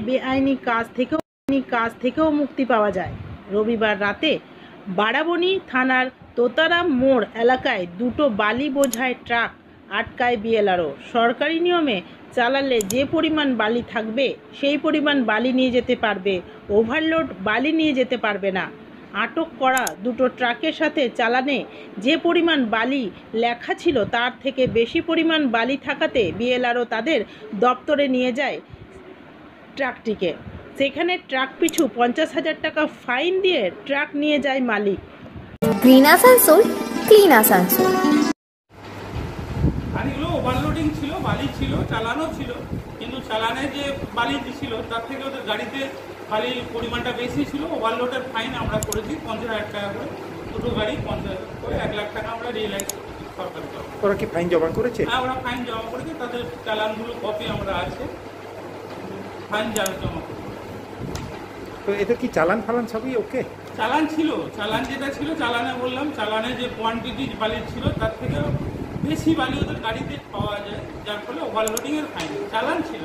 বেআইনি কাজ থেকেও মুক্তি পাওয়া যায়। রবিবার রাতে বারাবণী থানার তোতারাম মোড় এলাকায় দুটো বালি বোঝাই ট্রাক আটকায় বিএলআরও। সরকারি নিয়মে চালালে যে পরিমাণ বালি থাকবে সেই পরিমাণ বালি নিয়ে যেতে পারবে, ওভারলোড বালি নিয়ে যেতে পারবে না। আটক করা দুটো ট্রাকের সাথে চালানে যে পরিমাণ বালি লেখা ছিল তার থেকে বেশি পরিমাণ বালি থাকাতে বিএলআরও তাদের দপ্তরে নিয়ে যায় ট্রাকটিকে। সেখানে ট্রাক পিছু 50,000 টাকা ফাইন দিয়ে ট্রাক নিয়ে যায় মালিক। Green Asansol, clean Asansol. আর এগুলো ওভারলোডিং ছিল, বালি ছিল, চালানো ছিল, কিন্তু চালানে যে বালি ছিল তার থেকে ওদের গাড়িতে বালির পরিমাণটা বেশি ছিল। ওভারলোডের ফাইন আমরা করেছি 50,000 টাকা করে, দুটো গাড়ি 50,000 করে 1 লাখ টাকা আমরা রিয়েলাইজ সরকার। ওরা কি ফাইন জমা করেছে? হ্যাঁ, ওরা ফাইন জমা করেছে, তাদের চালানগুলো কপি আমরা আছে, ফাইন জমা করেছে। তো এদের কি চালান ফালান সবই ওকে? চালান ছিল, চালান যেটা ছিল, চালানে বললাম, চালানে যে কোয়ান্টিটি বালি ছিল তার থেকে বেশি বালি ওদের গাড়িতে পাওয়া যায়, যার ফলে ওভারলোডিংয়ের ফাইন। চালান ছিল।